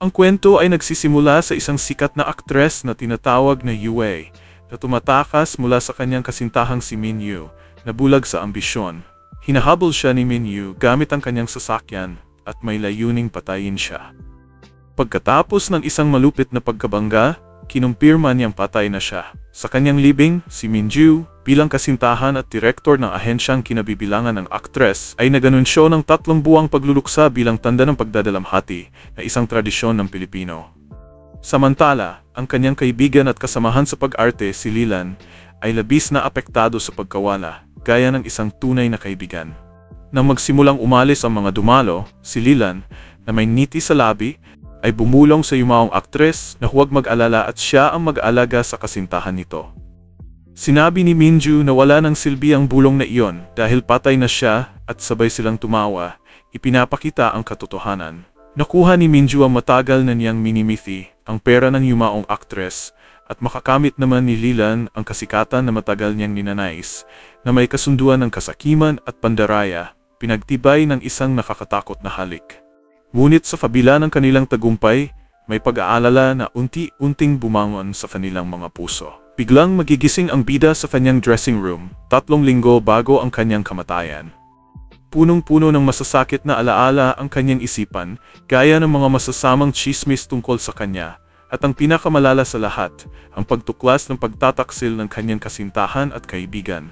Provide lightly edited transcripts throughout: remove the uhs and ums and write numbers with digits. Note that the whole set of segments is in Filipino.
Ang kwento ay nagsisimula sa isang sikat na aktres na tinatawag na Yue, na tumatakas mula sa kanyang kasintahang si Minyu, na bulag sa ambisyon. Hinahabol siya ni Minyu gamit ang kanyang sasakyan at may layuning patayin siya. Pagkatapos ng isang malupit na pagkabangga, kinumpirma niyang patay na siya. Sa kanyang libing, si Minju, bilang kasintahan at direktor ng ahensyang kinabibilangan ng aktres, ay naganunsyo ng 3 buwang pagluluksa bilang tanda ng pagdadalamhati na isang tradisyon ng Pilipino. Samantala, ang kanyang kaibigan at kasamahan sa pag-arte si Lilan ay labis na apektado sa pagkawala, gaya ng isang tunay na kaibigan. Nang magsimulang umalis ang mga dumalo, si Lilan, na may ngiti sa labi, ay bumulong sa yumaong aktres na huwag mag-alala at siya ang mag-aalaga sa kasintahan nito. Sinabi ni Minju na wala ng silbi ang bulong na iyon dahil patay na siya at sabay silang tumawa, ipinapakita ang katotohanan. Nakuha ni Minju ang matagal na niyang minimithi, ang pera ng yumaong aktres, at makakamit naman ni Lilan ang kasikatan na matagal niyang ninanais, na may kasunduan ng kasakiman at pandaraya, pinagtibay ng isang nakakatakot na halik. Ngunit sa kabila ng kanilang tagumpay, may pag-aalala na unti-unting bumangon sa kanilang mga puso. Biglang magigising ang bida sa kanyang dressing room, 3 linggo bago ang kanyang kamatayan. Punong-puno ng masasakit na alaala ang kanyang isipan, gaya ng mga masasamang chismis tungkol sa kanya, at ang pinakamalala sa lahat, ang pagtuklas ng pagtataksil ng kanyang kasintahan at kaibigan.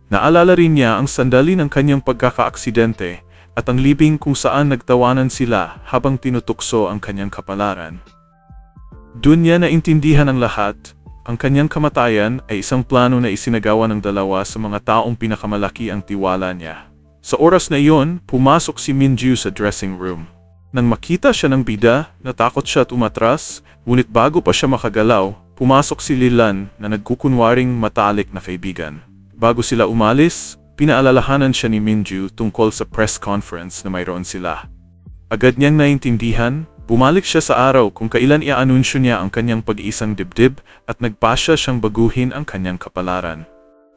Naalala rin niya ang sandali ng kanyang pagkakaaksidente, at ang libing kung saan nagtawanan sila habang tinutukso ang kanyang kapalaran. Doon niya naintindihan ang lahat, ang kanyang kamatayan ay isang plano na isinagawa ng dalawa sa mga taong pinakamalaki ang tiwala niya. Sa oras na iyon, pumasok si Minju sa dressing room. Nang makita siya ng bida, natakot siya at umatras, ngunit bago pa siya makagalaw, pumasok si Lilan na nagkukunwaring matalik na kaibigan. Bago sila umalis, pinaalalahanan siya ni Minju tungkol sa press conference na mayroon sila. Agad niyang naintindihan, bumalik siya sa araw kung kailan i-anunsyo niya ang kanyang pag-iisang dibdib at nagpasya siyang baguhin ang kanyang kapalaran.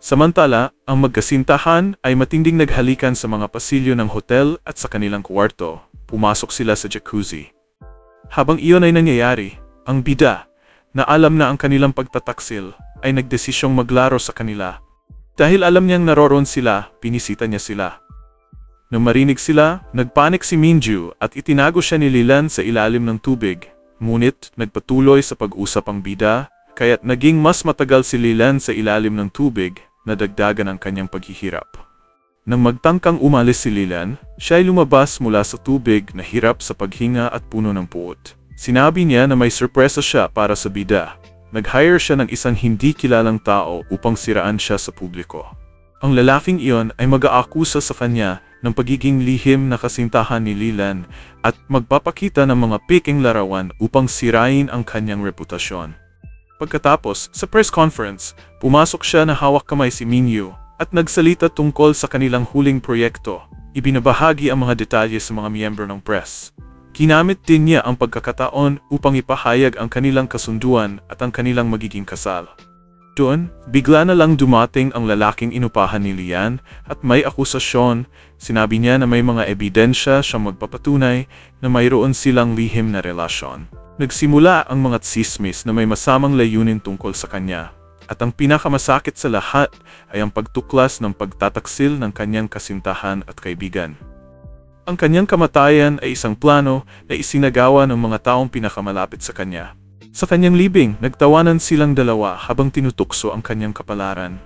Samantala, ang magkasintahan ay matinding naghalikan sa mga pasilyo ng hotel at sa kanilang kwarto. Pumasok sila sa jacuzzi. Habang iyon ay nangyayari, ang bida, na alam na ang kanilang pagtataksil, ay nagdesisyong maglaro sa kanila. Dahil alam niyang naroon sila, pinisita niya sila. Nang marinig sila, nagpanik si Minju at itinago siya ni Lilan sa ilalim ng tubig. Ngunit, nagpatuloy sa pag-usap ang bida, kaya't naging mas matagal si Lilan sa ilalim ng tubig, na dagdagan ang kanyang paghihirap. Nang magtangkang umalis si Lilan, siya ay lumabas mula sa tubig na hirap sa paghinga at puno ng puot. Sinabi niya na may sorpresa siya para sa bida. Nag-hire siya ng isang hindi kilalang tao upang siraan siya sa publiko. Ang lalaking iyon ay mag-aakusa sa kanya ng pagiging lihim na kasintahan ni Lilan at magpapakita ng mga peking larawan upang sirain ang kanyang reputasyon. Pagkatapos, sa press conference, pumasok siya na hawak kamay si Minyu at nagsalita tungkol sa kanilang huling proyekto. Ibinabahagi ang mga detalye sa mga miyembro ng press. Ginamit din niya ang pagkakataon upang ipahayag ang kanilang kasunduan at ang kanilang magiging kasal. Doon, bigla na lang dumating ang lalaking inupahan ni Lian at may akusasyon. Sinabi niya na may mga ebidensya siyang magpapatunay na mayroon silang lihim na relasyon. Nagsimula ang mga tsismis na may masamang layunin tungkol sa kanya. At ang pinakamasakit sa lahat ay ang pagtuklas ng pagtataksil ng kanyang kasintahan at kaibigan. Ang kanyang kamatayan ay isang plano na isinagawa ng mga taong pinakamalapit sa kanya. Sa kanyang libing, nagtawanan silang dalawa habang tinutukso ang kanyang kapalaran.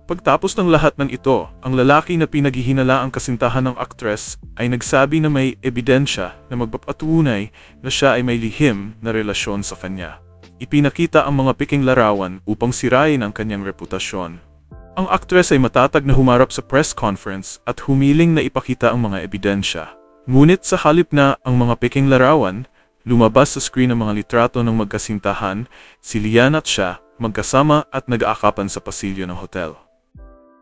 Pagtapos ng lahat ng ito, ang lalaki na pinaghihinala ang kasintahan ng aktres ay nagsabi na may ebidensya na magpapatunay na siya ay may lihim na relasyon sa kanya. Ipinakita ang mga piking larawan upang sirain ang kanyang reputasyon. Ang aktres ay matatag na humarap sa press conference at humiling na ipakita ang mga ebidensya. Ngunit sa halip na ang mga peking larawan, lumabas sa screen ang mga litrato ng magkasintahan, si Lian at siya, magkasama at nag-aakapan sa pasilyo ng hotel.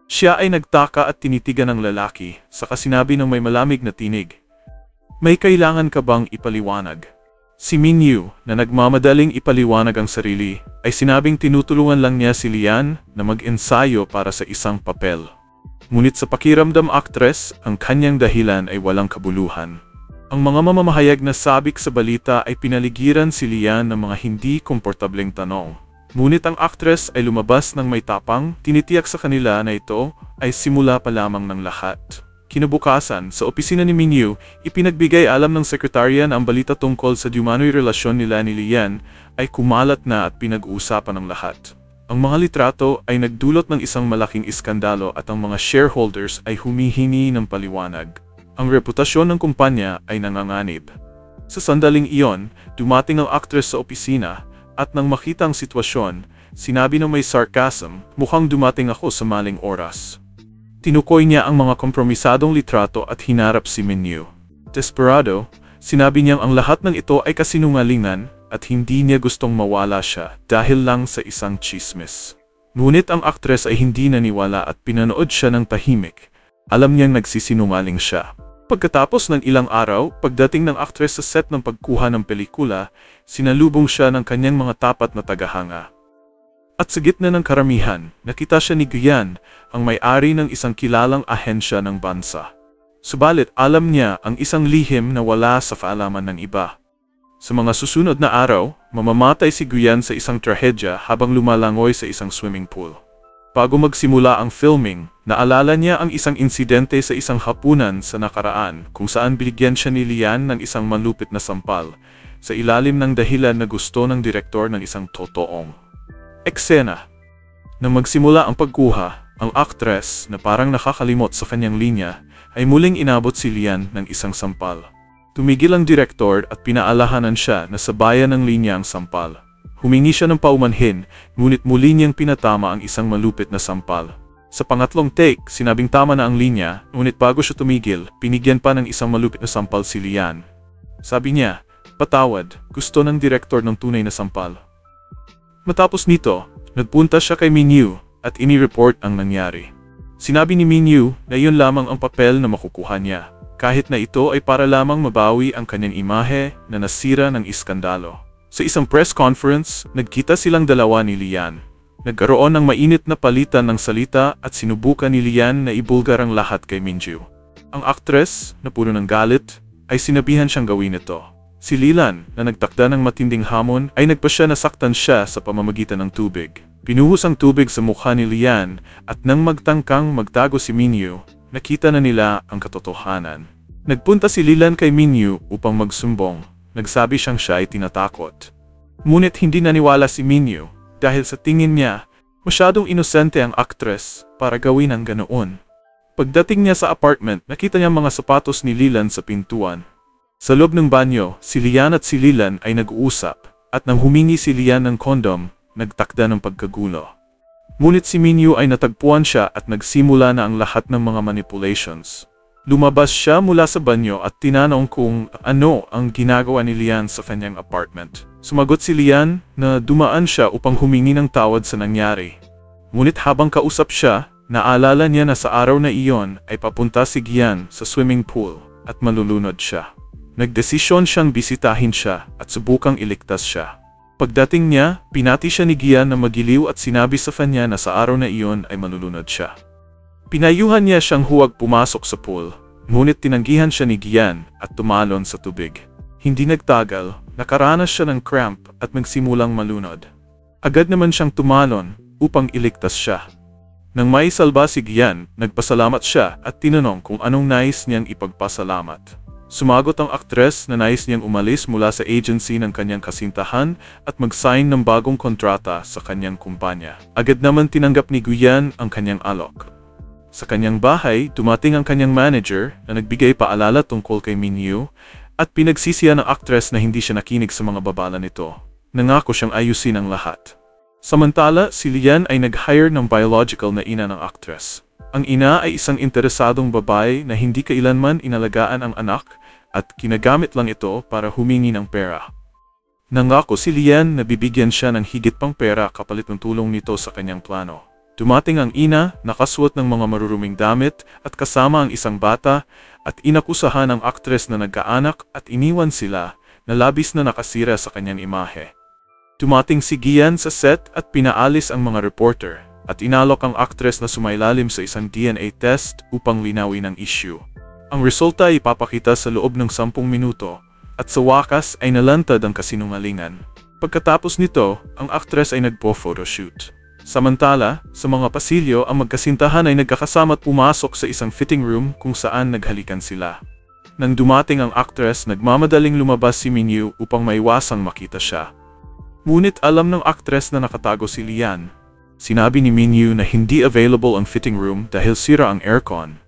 Siya ay nagtaka at tinitigan ng lalaki, saka sinabi ng may malamig na tinig, "May kailangan ka bang ipaliwanag?" Si Minyu, na nagmamadaling ipaliwanag ang sarili, ay sinabing tinutulungan lang niya si Lian na mag-ensayo para sa isang papel. Ngunit sa pakiramdam aktres, ang kanyang dahilan ay walang kabuluhan. Ang mga mamamahayag na sabik sa balita ay pinaligiran si Lian ng mga hindi komportableng tanong. Ngunit ang aktres ay lumabas ng may tapang, tinitiyak sa kanila na ito ay simula pa lamang ng lahat. Kinabukasan, sa opisina ni Min Yu, ipinagbigay alam ng sekretarya na ang balita tungkol sa diumano'y relasyon nila ni Lian ay kumalat na at pinag-uusapan ng lahat. Ang mga litrato ay nagdulot ng isang malaking iskandalo at ang mga shareholders ay humihingi ng paliwanag. Ang reputasyon ng kumpanya ay nanganganib. Sa sandaling iyon, dumating ang aktres sa opisina at nang makita ang sitwasyon, sinabi ng may sarcasm, "Mukhang dumating ako sa maling oras." Tinukoy niya ang mga kompromisadong litrato at hinarap si Min Yu. Desperado, sinabi niyang ang lahat ng ito ay kasinungalingan at hindi niya gustong mawala siya dahil lang sa isang chismis. Ngunit ang aktres ay hindi naniwala at pinanood siya ng tahimik. Alam niyang nagsisinungaling siya. Pagkatapos ng ilang araw, pagdating ng aktres sa set ng pagkuha ng pelikula, sinalubong siya ng kanyang mga tapat na tagahanga. At sa gitna ng karamihan, nakita siya ni Guyan, ang may-ari ng isang kilalang ahensya ng bansa. Subalit alam niya ang isang lihim na wala sa kaalaman ng iba. Sa mga susunod na araw, mamamatay si Guyan sa isang trahedya habang lumalangoy sa isang swimming pool. Bago magsimula ang filming, naalala niya ang isang insidente sa isang hapunan sa nakaraan kung saan binigyan siya ni Lian ng isang malupit na sampal sa ilalim ng dahilan na gusto ng direktor ng isang totoong eksena. Nang magsimula ang pagkuha, ang aktres na parang nakakalimot sa kanyang linya ay muling inabot si Lian ng isang sampal. Tumigil ang direktor at pinaalahanan siya na sabayan ng linya ang sampal. Humingi siya ng paumanhin, ngunit muli niyang pinatama ang isang malupit na sampal. Sa pangatlong take, sinabing tama na ang linya, ngunit bago siya tumigil, pinigyan pa ng isang malupit na sampal si Lian. Sabi niya, "Patawad, gusto ng direktor ng tunay na sampal." Matapos nito, nagpunta siya kay Min Yu at ini-report ang nangyari. Sinabi ni Min Yu na iyon lamang ang papel na makukuha niya, kahit na ito ay para lamang mabawi ang kanyang imahe na nasira ng iskandalo. Sa isang press conference, nagkita silang dalawa ni Lian. Nagkaroon ng mainit na palitan ng salita at sinubukan ni Lian na ibulgar ang lahat kay Min Yu. Ang aktres, na puno ng galit, ay sinabihan siyang gawin ito. Si Lian, na nagtakda ng matinding hamon, ay nagpasya na saktan siya sa pamamagitan ng tubig. Pinuhos ang tubig sa mukha ni Lian at nang magtangkang magtago si Min Yu, nakita na nila ang katotohanan. Nagpunta si Lian kay Min Yu upang magsumbong. Nagsabi siyang siya ay tinatakot. Ngunit hindi naniwala si Min Yu dahil sa tingin niya, masyadong inosente ang aktres para gawin ang ganoon. Pagdating niya sa apartment, nakita niya mga sapatos ni Lian sa pintuan. Sa loob ng banyo, si Lian at si Lian ay nag-uusap at nang humingi si Lian ng kondom, nagtakda ng pagkagulo. Ngunit si Min Yu ay natagpuan siya at nagsimula na ang lahat ng mga manipulations. Lumabas siya mula sa banyo at tinanong kung ano ang ginagawa ni Lian sa kanyang apartment. Sumagot si Lian na dumaan siya upang humingi ng tawad sa nangyari. Ngunit habang kausap siya, naalala niya na sa araw na iyon ay papunta si Guyan sa swimming pool at malulunod siya. Nagdesisyon siyang bisitahin siya at subukang iligtas siya. Pagdating niya, pinati siya ni Guyan na magiliw at sinabi sa kanya na sa araw na iyon ay malulunod siya. Pinayuhan niya siyang huwag pumasok sa pool, ngunit tinanggihan siya ni Guyan at tumalon sa tubig. Hindi nagtagal, nakaranas siya ng cramp at nagsimulang malunod. Agad naman siyang tumalon upang iligtas siya. Nang may salba si Guyan, nagpasalamat siya at tinanong kung anong nais niyang ipagpasalamat. Sumagot ang aktres na nais niyang umalis mula sa agency ng kanyang kasintahan at mag-sign ng bagong kontrata sa kanyang kumpanya. Agad naman tinanggap ni Guyan ang kanyang alok. Sa kanyang bahay, dumating ang kanyang manager na nagbigay paalala tungkol kay Min Yu at pinagsisiya ng aktres na hindi siya nakinig sa mga babala nito. Nangako siyang ayusin ang lahat. Samantala, si Lian ay nag-hire ng biological na ina ng aktres. Ang ina ay isang interesadong babae na hindi kailanman inalagaan ang anak at ginagamit lang ito para humingi ng pera. Nangako si Lian na bibigyan siya ng higit pang pera kapalit ng tulong nito sa kanyang plano. Dumating ang ina, nakasuot ng mga maruruming damit at kasama ang isang bata at inakusahan ang aktres na nagkaanak at iniwan sila na labis na nakasira sa kanyang imahe. Dumating si Guyan sa set at pinaalis ang mga reporter at inalok ang aktres na sumailalim sa isang DNA test upang linawin ang issue. Ang resulta ay ipapakita sa loob ng 10 minuto at sa wakas ay nalantad ang kasinungalingan. Pagkatapos nito, ang aktres ay nagpo-photoshoot. Samantala, sa mga pasilyo ang magkasintahan ay nagkakasama at pumasok sa isang fitting room kung saan naghalikan sila. Nang dumating ang aktres, nagmamadaling lumabas si Minyu upang maiwasang makita siya. Ngunit alam ng aktres na nakatago si Lian. Sinabi ni Minyu na hindi available ang fitting room dahil sira ang aircon.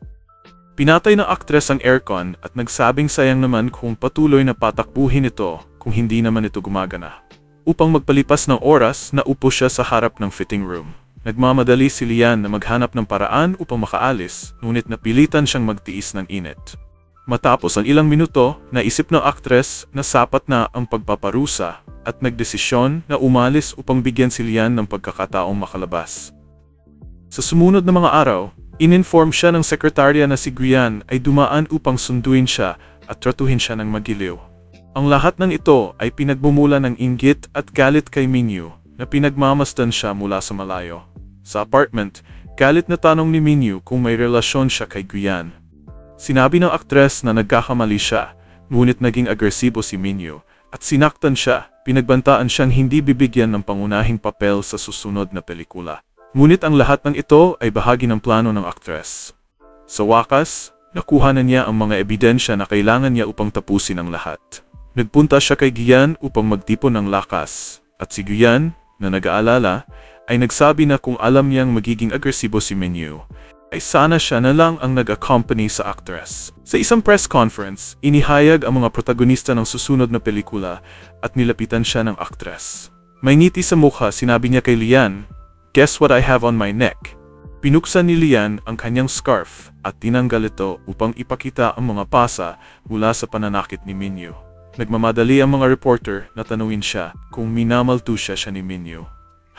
Pinatay ng aktres ang aircon at nagsabing sayang naman kung patuloy na patakbuhin ito kung hindi naman ito gumagana. Upang magpalipas ng oras, naupo siya sa harap ng fitting room. Nagmamadali si Lian na maghanap ng paraan upang makaalis, ngunit napilitan siyang magtiis ng init. Matapos ang ilang minuto, naisip ng aktres na sapat na ang pagpaparusa at nagdesisyon na umalis upang bigyan si Lian ng pagkakataong makalabas. Sa sumunod na mga araw, in-inform siya ng sekretarya na si Guyan ay dumaan upang sunduin siya at tratuhin siya ng magiliw. Ang lahat ng ito ay pinagmumula ng inggit at galit kay Minyu na pinagmamasdan siya mula sa malayo. Sa apartment, galit na tanong ni Minyu kung may relasyon siya kay Guyan. Sinabi ng aktres na nagkakamali siya, ngunit naging agresibo si Minyu at sinaktan siya, pinagbantaan siyang hindi bibigyan ng pangunahing papel sa susunod na pelikula. Ngunit ang lahat ng ito ay bahagi ng plano ng aktres. Sa wakas, nakuha na niya ang mga ebidensya na kailangan niya upang tapusin ang lahat. Nagpunta siya kay Guyan upang magtipon ng lakas, at si Guyan, na nag-aalala, ay nagsabi na kung alam niyang magiging agresibo si Minyu, ay sana siya na lang ang nag-accompany sa actress. Sa isang press conference, inihayag ang mga protagonista ng susunod na pelikula at nilapitan siya ng actress. May ngiti sa mukha, sinabi niya kay Lian, "Guess what I have on my neck?" Pinuksan ni Lian ang kanyang scarf at tinanggal ito upang ipakita ang mga pasa mula sa pananakit ni Minyu. Nagmamadali ang mga reporter na tanungin siya kung minamaltusya siya ni Minyu.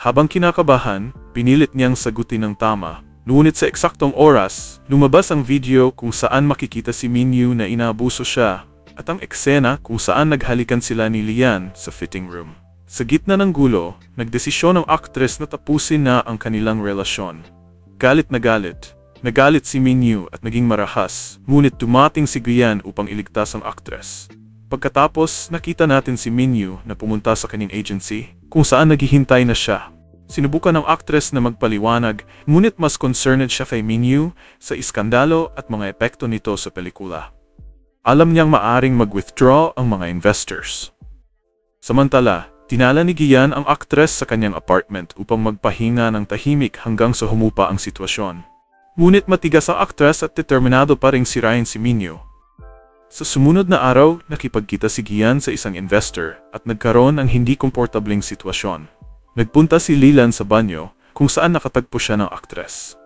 Habang kinakabahan, pinilit niyang sagutin ng tama. Ngunit sa eksaktong oras, lumabas ang video kung saan makikita si Minyu na inaabuso siya at ang eksena kung saan naghalikan sila ni Lian sa fitting room. Sa gitna ng gulo, nagdesisyon ang aktres na tapusin na ang kanilang relasyon. Galit na galit. Nagalit si Minyu at naging marahas, ngunit dumating si Guyan upang iligtas ang aktres. Pagkatapos, nakita natin si Minyu na pumunta sa kanyang agency, kung saan naghihintay na siya. Sinubukan ng aktres na magpaliwanag, ngunit mas concerned siya kay Minyu sa iskandalo at mga epekto nito sa pelikula. Alam niyang maaring mag-withdraw ang mga investors. Samantala, tinala ni Guyan ang aktres sa kanyang apartment upang magpahinga ng tahimik hanggang sa humupa ang sitwasyon. Ngunit matigas ang aktres at determinado pa ring sirain si Minyu. Sa sumunod na araw, nakipagkita si Guyan sa isang investor at nagkaroon ng hindi komportabling sitwasyon. Nagpunta si Lilan sa banyo kung saan nakatagpo siya ng aktres.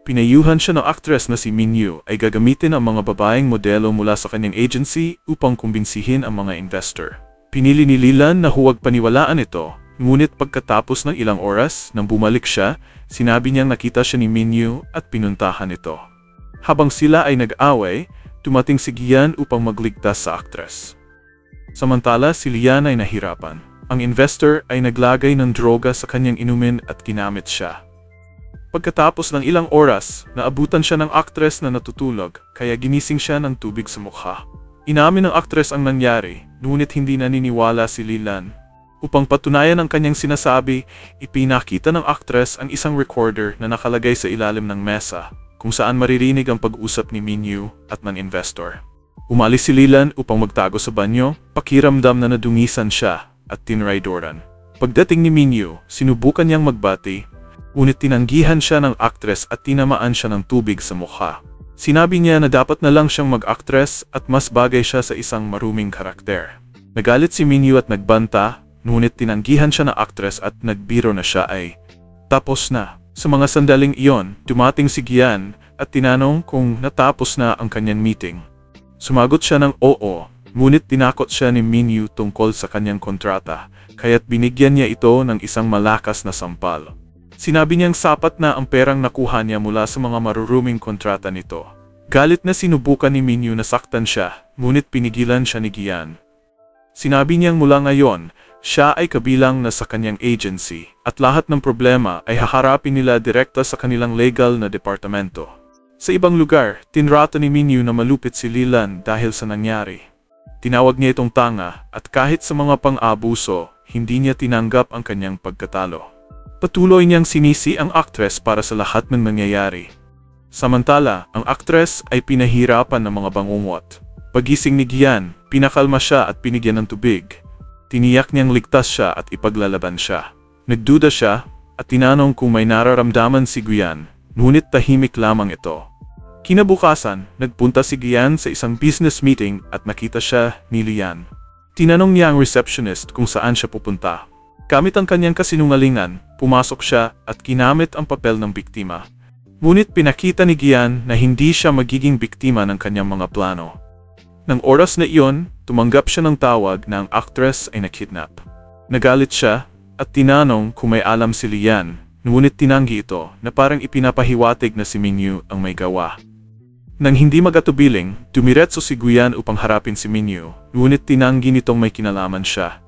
Pinayuhan siya ng aktres na si Minyu ay gagamitin ang mga babaeng modelo mula sa kanyang agency upang kumbinsihin ang mga investor. Pinili ni Lilan na huwag paniwalaan ito, ngunit pagkatapos ng ilang oras nang bumalik siya, sinabi niyang nakita siya ni Minyu at pinuntahan ito. Habang sila ay nag-away, dumating si Guyan upang magligtas sa aktres. Samantala, si Lian ay nahirapan. Ang investor ay naglagay ng droga sa kanyang inumin at ginamit siya. Pagkatapos ng ilang oras, naabutan siya ng aktres na natutulog, kaya ginising siya ng tubig sa mukha. Inamin ng aktres ang nangyari, ngunit hindi naniniwala si Lilan. Upang patunayan ang kanyang sinasabi, ipinakita ng aktres ang isang recorder na nakalagay sa ilalim ng mesa, kung saan maririnig ang pag-usap ni Minyu at ng investor. Umalis si Lilan upang magtago sa banyo, pakiramdam na nadungisan siya at tinraidoran. Pagdating ni Minyu, sinubukan niyang magbati, ngunit tinanggihan siya ng aktres at tinamaan siya ng tubig sa mukha. Sinabi niya na dapat na lang siyang mag-aktres at mas bagay siya sa isang maruming karakter. Nagalit si Minyu at nagbanta, ngunit tinanggihan siya ng aktres at nagbiro na siya ay tapos na. Sa mga sandaling iyon, dumating si Guyan at tinanong kung natapos na ang kanyang meeting. Sumagot siya ng oo, ngunit tinakot siya ni Minyu tungkol sa kanyang kontrata, kaya't binigyan niya ito ng isang malakas na sampal. Sinabi niyang sapat na ang perang nakuha niya mula sa mga maruruming kontrata nito. Galit na sinubukan ni Minyu na saktan siya, ngunit pinigilan siya ni Guyan. Sinabi niyang mula ngayon, siya ay kabilang na sa kanyang agency at lahat ng problema ay haharapin nila direkta sa kanilang legal na departamento. Sa ibang lugar, tinrato ni Min Yu na malupit si Lilan dahil sa nangyari. Tinawag niya itong tanga at kahit sa mga pang-abuso, hindi niya tinanggap ang kanyang pagkatalo. Patuloy niyang sinisi ang aktres para sa lahat ng nangyayari. Samantala, ang aktres ay pinahirapan ng mga bangungot. Pagising ni Gian, pinakalma siya at binigyan ng tubig. Tiniyak niyang ligtas siya at ipaglalaban siya. Nagduda siya at tinanong kung may nararamdaman si Gian, ngunit tahimik lamang ito. Kinabukasan, nagpunta si Gian sa isang business meeting at nakita siya ni Lian. Tinanong niya ang receptionist kung saan siya pupunta. Gamit ang kanyang kasinungalingan, pumasok siya at ginamit ang papel ng biktima. Ngunit pinakita ni Gian na hindi siya magiging biktima ng kanyang mga plano. Nang oras na iyon, tumanggap siya ng tawag na ang aktres ay nakidnap. Nagalit siya at tinanong kung may alam si Lian, ngunit tinanggi ito na parang ipinapahiwatig na si Min Yu ang may gawa. Nang hindi magatubiling, dumiretso si Gian upang harapin si Min Yu, ngunit tinanggi nitong may kinalaman siya.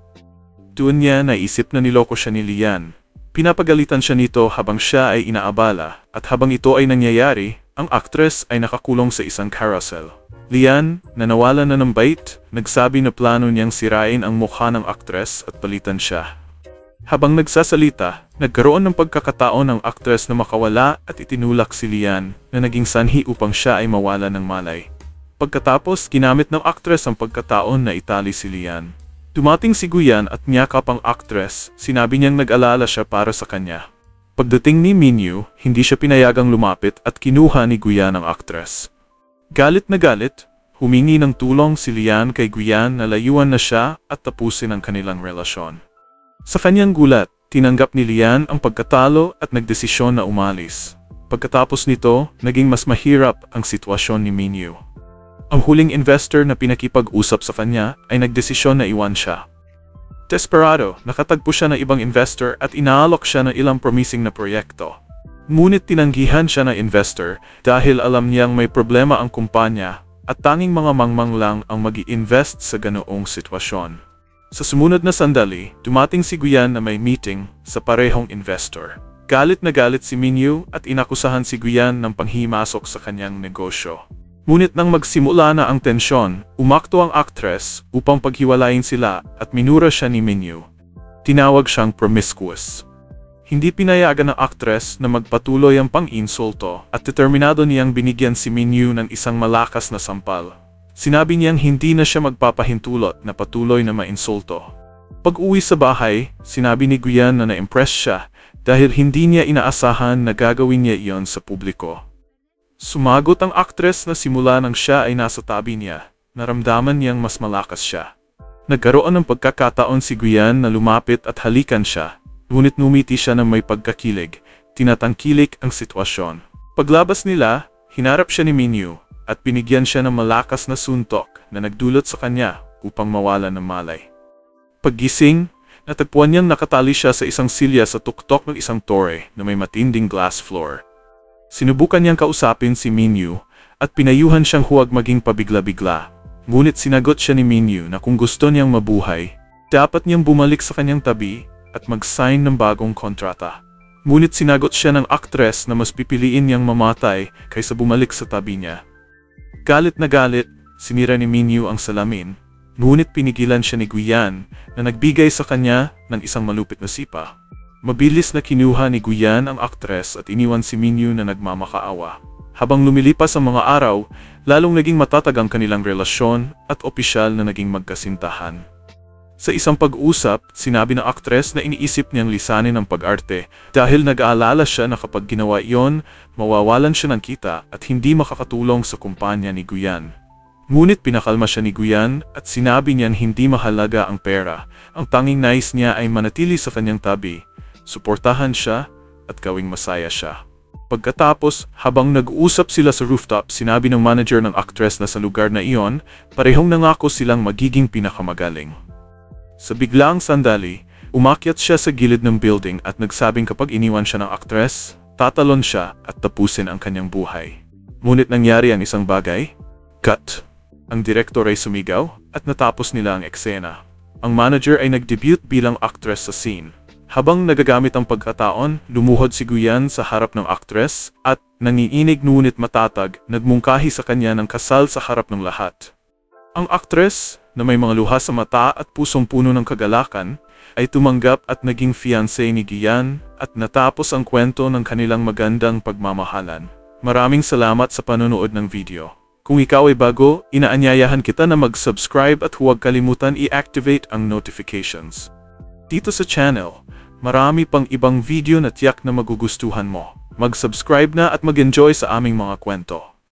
Doon niya naisip na niloko siya ni Lian. Pinapagalitan siya nito habang siya ay inaabala at habang ito ay nangyayari, ang aktres ay nakakulong sa isang carousel. Lian, na nawalan na ng bait, nagsabi na plano niyang sirain ang mukha ng aktres at palitan siya. Habang nagsasalita, nagkaroon ng pagkakataon ng aktres na makawala at itinulak si Lian na naging sanhi upang siya ay mawala ng malay. Pagkatapos, ginamit ng aktres ang pagkataon na itali si Lian. Dumating si Gian at niyakap ang aktres, sinabi niyang nag-alala siya para sa kanya. Pagdating ni Min Yu, hindi siya pinayagang lumapit at kinuha ni Gian ang aktres. Galit na galit, humingi ng tulong si Lian kay Gian na layuan na siya at tapusin ang kanilang relasyon. Sa kanyang gulat, tinanggap ni Lian ang pagkatalo at nagdesisyon na umalis. Pagkatapos nito, naging mas mahirap ang sitwasyon ni Min Yu. Ang huling investor na pinakipag-usap sa kanya ay nagdesisyon na iwan siya. Desperado, nakatagpo siya ng ibang investor at inaalok siya ng ilang promising na proyekto. Ngunit tinanggihan siya ng investor dahil alam niyang may problema ang kumpanya at tanging mga mangmang lang ang mag-i-invest sa ganoong sitwasyon. Sa sumunod na sandali, dumating si Gian na may meeting sa parehong investor. Galit na galit si Min Yu at inakusahan si Gian ng panghimasok sa kanyang negosyo. Ngunit nang magsimula na ang tensyon, umakto ang aktres upang paghiwalayin sila at minura siya ni Min Yu. Tinawag siyang promiscuous. Hindi pinayagan ng aktres na magpatuloy ang pang-insulto at determinado niyang binigyan si Min Yu ng isang malakas na sampal. Sinabi niyang hindi na siya magpapahintulot na patuloy na mainsulto. Pag-uwi sa bahay, sinabi ni Gian na na-impress siya dahil hindi niya inaasahan na gagawin niya iyon sa publiko. Sumagot ang aktres na simula nang siya ay nasa tabi niya, naramdaman niyang mas malakas siya. Nagkaroon ng pagkakataon si Gian na lumapit at halikan siya. Ngunit numiti siya ng may pagkakilig, tinatangkilik ang sitwasyon. Paglabas nila, hinarap siya ni Min Yu at binigyan siya ng malakas na suntok na nagdulot sa kanya upang mawala ng malay. Paggising, natagpuan niyang nakatali siya sa isang silya sa tuktok ng isang tore na may matinding glass floor. Sinubukan niyang kausapin si Min Yu at pinayuhan siyang huwag maging pabigla-bigla. Ngunit sinagot siya ni Min Yu na kung gusto niyang mabuhay, dapat niyang bumalik sa kanyang tabi at mag-sign ng bagong kontrata. Ngunit sinagot siya ng aktres na mas pipiliin niyang mamatay kaysa bumalik sa tabi niya. Galit na galit, sinira ni Min Yu ang salamin, ngunit pinigilan siya ni Gian na nagbigay sa kanya ng isang malupit na sipa. Mabilis na kinuha ni Gian ang aktres at iniwan si Min Yu na nagmamakaawa. Habang lumilipas ang mga araw, lalong naging matatag ang kanilang relasyon at opisyal na naging magkasintahan. Sa isang pag-usap, sinabi ng aktres na iniisip niyang lisanin ang pag-arte dahil nag-aalala siya na kapag ginawa iyon, mawawalan siya ng kita at hindi makakatulong sa kumpanya ni Gian. Ngunit pinakalma siya ni Gian at sinabi niyang hindi mahalaga ang pera. Ang tanging nais niya ay manatili sa kanyang tabi, suportahan siya at gawing masaya siya. Pagkatapos, habang nag-uusap sila sa rooftop, sinabi ng manager ng aktres na sa lugar na iyon, parehong nangako silang magiging pinakamagaling. Sa biglaang sandali, umakyat siya sa gilid ng building at nagsabing kapag iniwan siya ng aktres, tatalon siya at tapusin ang kanyang buhay. Ngunit nangyari ang isang bagay. Cut! Ang direktor ay sumigaw at natapos nila ang eksena. Ang manager ay nag-debut bilang actress sa scene, Habang nagagamit ang pagkataon, lumuhod si Guyan sa harap ng aktres at nangiinig ngunit matatag, nagmungkahi sa kanya ng kasal sa harap ng lahat. Ang aktres, na may mga luha sa mata at pusong puno ng kagalakan, ay tumanggap at naging fiancé ni Guyan at natapos ang kwento ng kanilang magandang pagmamahalan. Maraming salamat sa panonood ng video. Kung ikaw ay bago, inaanyayahan kita na mag-subscribe at huwag kalimutan i-activate ang notifications. Dito sa channel, marami pang ibang video na tiyak na magugustuhan mo. Mag-subscribe na at mag-enjoy sa aming mga kwento.